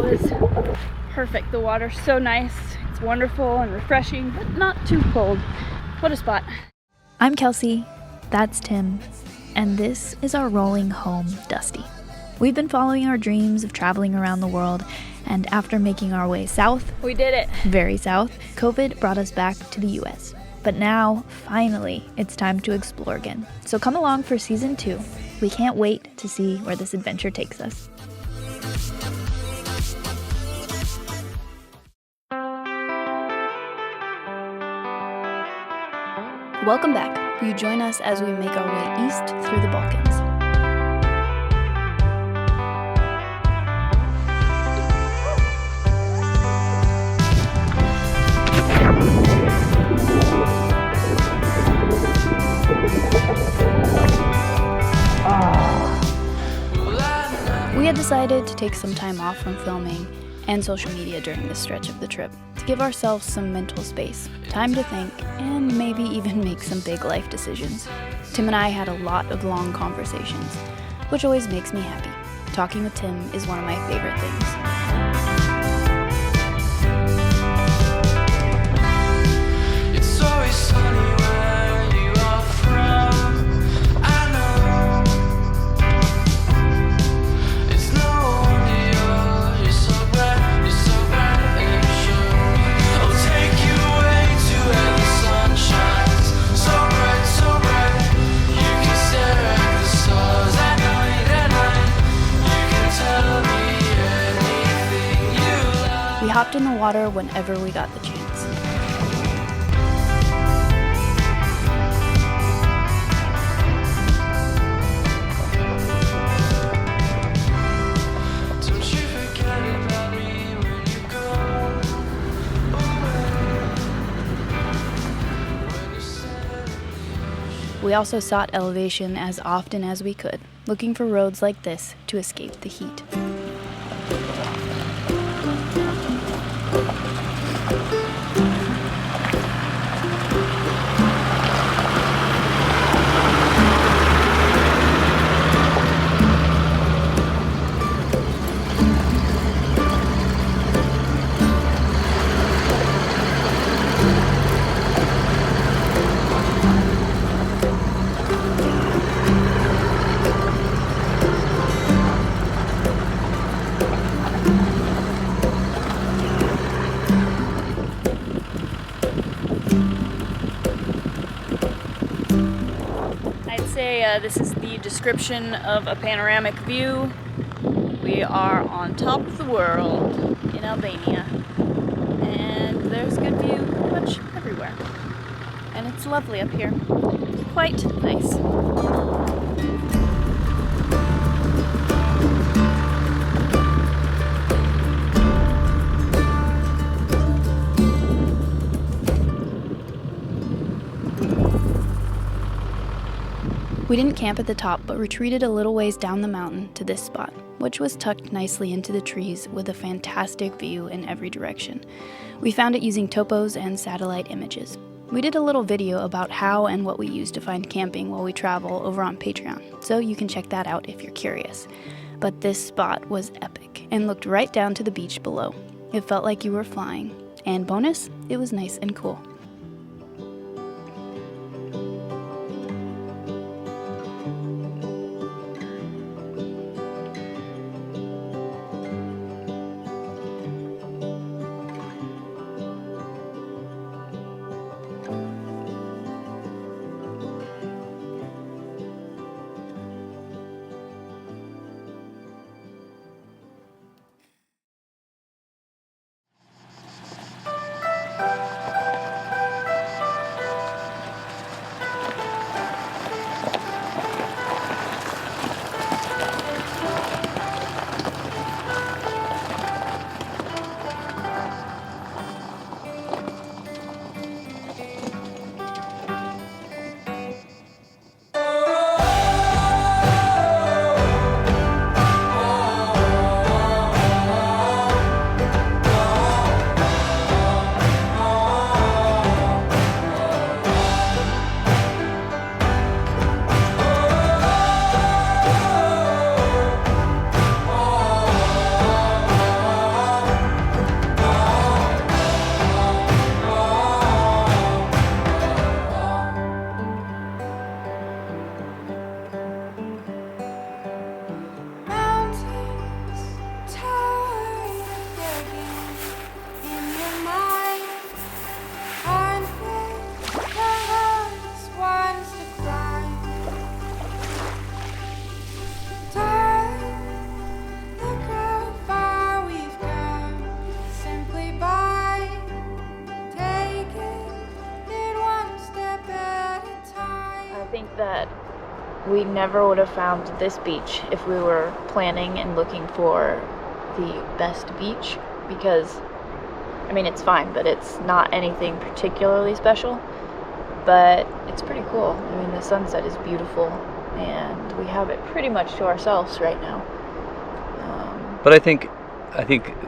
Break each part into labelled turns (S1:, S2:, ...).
S1: was perfect. The water's so nice. It's wonderful and refreshing, but not too cold. What a spot.
S2: I'm Kelsey, that's Tim, and this is our rolling home Dusty. We've been following our dreams of traveling around the world, and after making our way south,
S1: We did it.
S2: very south, COVID brought us back to the US. But now, finally, it's time to explore again. So come along for season 2. We can't wait to see where this adventure takes us. Welcome back. You join us as we make our way east through the Balkans. We had decided to take some time off from filming and social media during this stretch of the trip to give ourselves some mental space, time to think, and maybe even make some big life decisions. Tim and I had a lot of long conversations, which always makes me happy. Talking with Tim is one of my favorite things.
S3: It's always sunny where you are from. I know it's no wonder you're so bright, and you should. I'll take you away to where the sun shines. So bright, you can stare at the stars at night. You can tell me anything you like.
S2: We hopped in the water whenever we got the chance.
S3: Don't you forget about me when you go away. When you said
S2: We also sought elevation as often as we could, looking for roads like this to escape the heat.
S1: I'd say this is the description of a panoramic view. We are on top of the world in Albania, and there's good view pretty much everywhere. And it's lovely up here. Quite nice.
S2: We didn't camp at the top, but retreated a little ways down the mountain to this spot, which was tucked nicely into the trees with a fantastic view in every direction. We found it using topos and satellite images. We did a little video about how and what we use to find camping while we travel over on Patreon, so you can check that out if you're curious. But this spot was epic and looked right down to the beach below. It felt like you were flying. And bonus, it was nice and cool.
S1: we never would have found this beach if we were planning and looking for the best beach, because, I mean, it's fine, but it's not anything particularly special, but it's pretty cool. I mean, the sunset is beautiful, and we have it pretty much to ourselves right now.
S4: But I think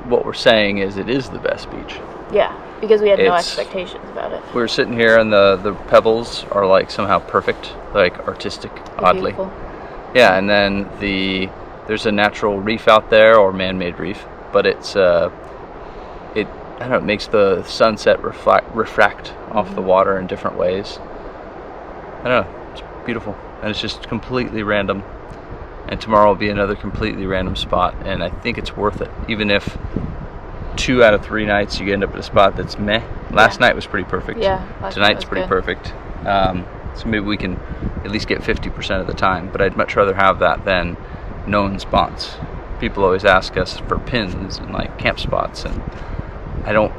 S4: what we're saying is it is the best beach.
S1: Yeah, because we had no
S4: It's-
S1: expectations about it.
S4: We were sitting here and the pebbles are like somehow perfect, like artistic,
S1: They're
S4: oddly.
S1: beautiful.
S4: Yeah, and then there's a natural reef out there, or man-made reef, but it's I don't know, it makes the sunset refract off the water in different ways. I don't know, it's beautiful, and it's just completely random. And tomorrow will be another completely random spot, and I think it's worth it, even if 2 out of 3 nights you end up at a spot that's meh. Last night was pretty perfect.
S1: Yeah, last night
S4: Tonight's
S1: was
S4: pretty
S1: good.
S4: perfect. So maybe we can at least get 50% of the time, but I'd much rather have that than known spots. People always ask us for pins and like camp spots, and I don't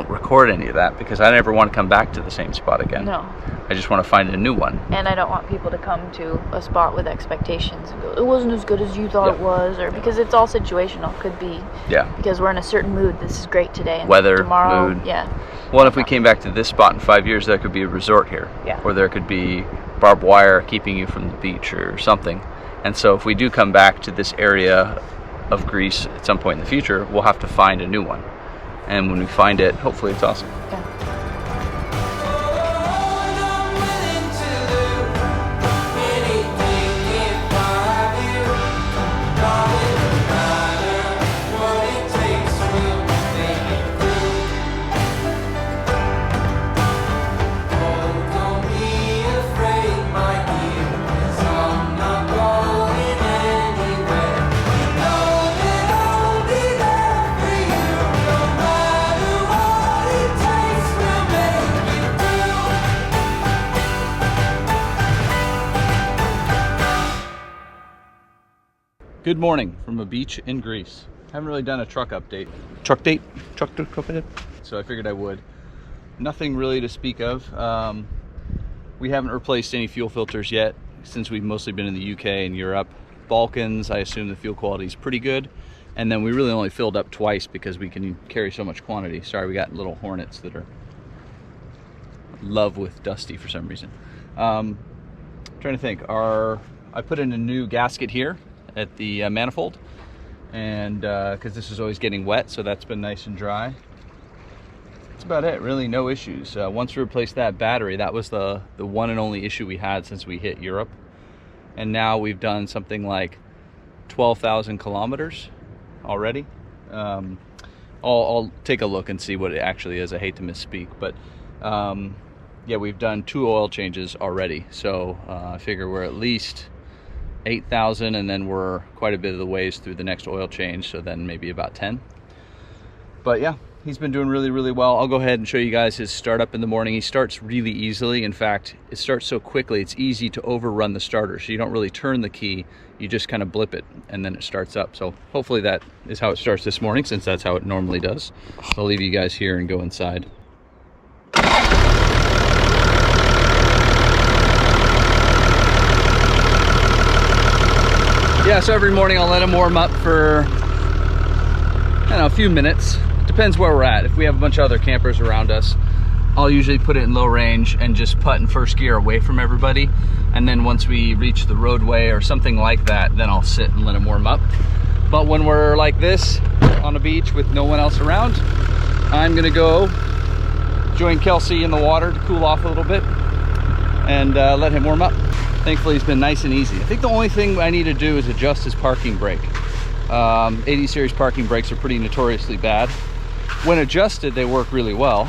S4: record any of that because I never want to come back to the same spot again.
S1: No.
S4: I just want to find a new one.
S1: And I don't want people to come to a spot with expectations and go, it wasn't as good as you thought it
S4: Yeah.
S1: was, or because it's all situational. Could be
S4: Yeah.
S1: because we're in a certain mood. This is great today. And
S4: Weather,
S1: tomorrow,
S4: mood.
S1: yeah.
S4: Well, if we came back to this spot in 5 years, there could be a resort here.
S1: Yeah.
S4: Or there could be barbed wire keeping you from the beach or something. And so if we do come back to this area of Greece at some point in the future, we'll have to find a new one. And when we find it, hopefully it's awesome.
S1: Yeah.
S4: Good morning from a beach in Greece. Haven't really done a truck update. Truck update? So I figured I would. Nothing really to speak of. We haven't replaced any fuel filters yet since we've mostly been in the UK and Europe. Balkans, I assume the fuel quality is pretty good. And then we really only filled up twice because we can carry so much quantity. Sorry, we got little hornets that are in love with Dusty for some reason. Trying to think. I put in a new gasket here at the manifold, and because this is always getting wet, so that's been nice and dry. That's about it, really. No issues. Once we replaced that battery, that was the one and only issue we had since we hit Europe, and now we've done something like 12,000 kilometers already. I'll take a look and see what it actually is. I hate to misspeak, but yeah, we've done 2 oil changes already, so I figure we're at least 8,000, and then we're quite a bit of the ways through the next oil change, so then maybe about 10. But yeah, he's been doing really, really well. I'll go ahead and show you guys his startup in the morning. He starts really easily. In fact, it starts so quickly, it's easy to overrun the starter. So you don't really turn the key, you just kind of blip it, and then it starts up. So hopefully that is how it starts this morning, since that's how it normally does. So I'll leave you guys here and go inside. Yeah, so every morning I'll let him warm up for, I don't know, a few minutes. Depends where we're at. If we have a bunch of other campers around us, I'll usually put it in low range and just putt in first gear away from everybody. And then once we reach the roadway or something like that, then I'll sit and let him warm up. But when we're like this on a beach with no one else around, I'm gonna go join Kelsey in the water to cool off a little bit and let him warm up. Thankfully, he's been nice and easy. I think the only thing I need to do is adjust his parking brake. 80 series parking brakes are pretty notoriously bad. When adjusted, they work really well,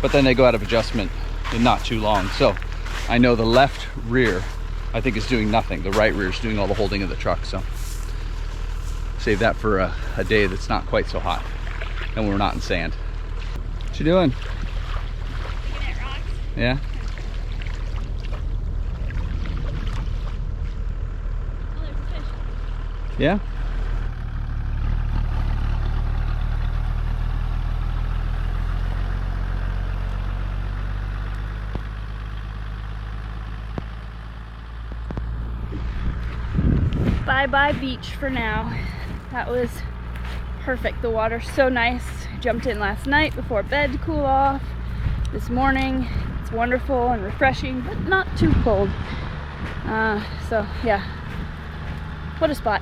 S4: but then they go out of adjustment in not too long. So I know the left rear, I think, is doing nothing. The right rear is doing all the holding of the truck. So save that for a day that's not quite so hot and we're not in sand. What you doing? Yeah? Yeah?
S1: bye beach for now. That was perfect. The water's so nice. Jumped in last night before bed to cool off. This morning it's wonderful and refreshing, but not too cold. So yeah, what a spot.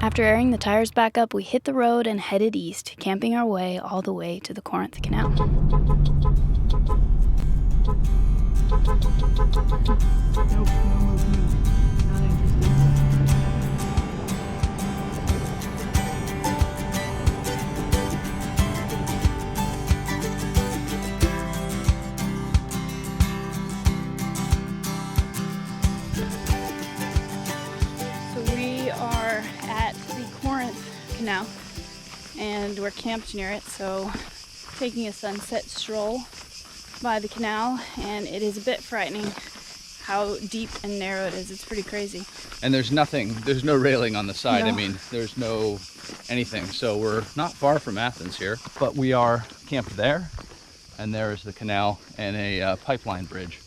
S2: After airing the tires back up, we hit the road and headed east, camping our way all the way to the Corinth Canal.
S1: Canal, and we're camped near it, so taking a sunset stroll by the canal, and it is a bit frightening how deep and narrow it is. It's pretty crazy.
S4: And there's no railing on the side.
S1: No.
S4: I mean, there's no anything. So we're not far from Athens here, but we are camped there, and there is the canal and a pipeline bridge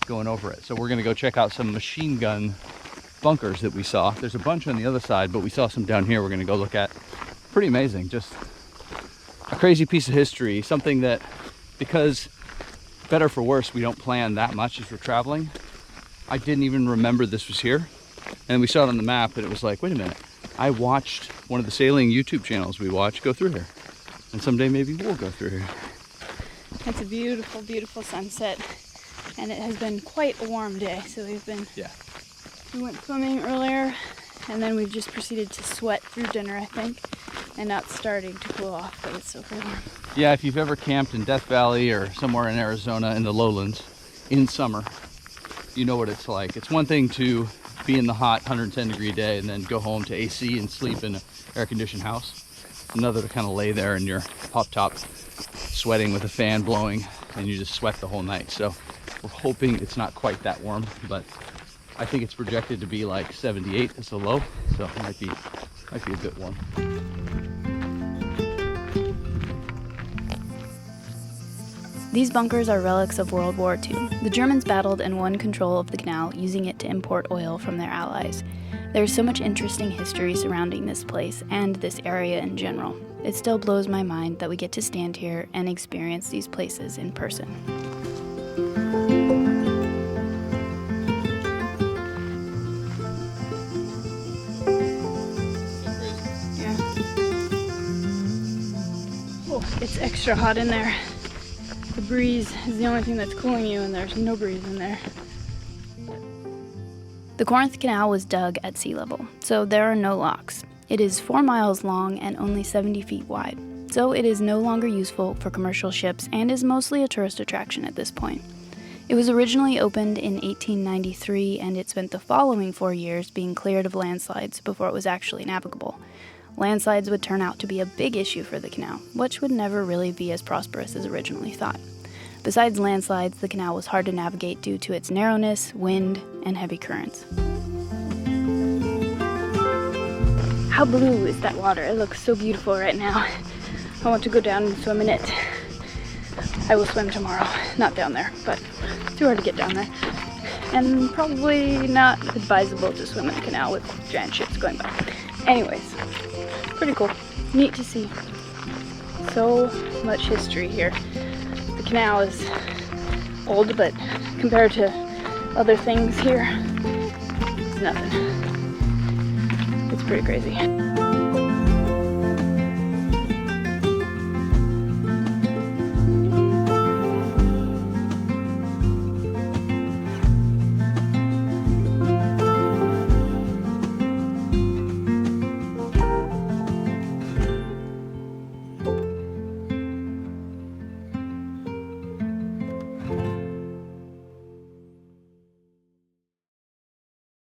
S4: going over it. So we're gonna go check out some machine gun bunkers that we saw. There's a bunch on the other side, but we saw some down here we're gonna go look at. Pretty amazing, just a crazy piece of history, something that, because better for worse, we don't plan that much as we're traveling. I didn't even remember this was here. And we saw it on the map and it was like, wait a minute, I watched one of the sailing YouTube channels we watch go through here. And someday maybe we'll go through here.
S1: It's a beautiful, beautiful sunset. And it has been quite a warm day, so we went swimming earlier, and then we've just proceeded to sweat through dinner, I think, and now it's starting to cool off, but it's so warm.
S4: Yeah, if you've ever camped in Death Valley or somewhere in Arizona in the lowlands in summer, you know what it's like. It's one thing to be in the hot 110 degree day and then go home to AC and sleep in an air-conditioned house. Another to kind of lay there in your pop top sweating with a fan blowing, and you just sweat the whole night. So we're hoping it's not quite that warm, but I think it's projected to be like 78 as a low, so it might be a bit warm.
S2: These bunkers are relics of World War II. The Germans battled and won control of the canal, using it to import oil from their allies. There's so much interesting history surrounding this place and this area in general. It still blows my mind that we get to stand here and experience these places in person.
S1: It's extra hot in there. The breeze is the only thing that's cooling you, and there's no breeze in there.
S2: The Corinth Canal was dug at sea level, so there are no locks. It is 4 miles long and only 70 feet wide, so it is no longer useful for commercial ships and is mostly a tourist attraction at this point. It was originally opened in 1893, and it spent the following 4 years being cleared of landslides before it was actually navigable. Landslides would turn out to be a big issue for the canal, which would never really be as prosperous as originally thought. Besides landslides, the canal was hard to navigate due to its narrowness, wind, and heavy currents.
S1: How blue is that water? It looks so beautiful right now. I want to go down and swim in it. I will swim tomorrow. Not down there, but it's too hard to get down there. And probably not advisable to swim in the canal with giant ships going by. Anyways, pretty cool. Neat to see. So much history here. The canal is old, but compared to other things here, it's nothing. It's pretty crazy.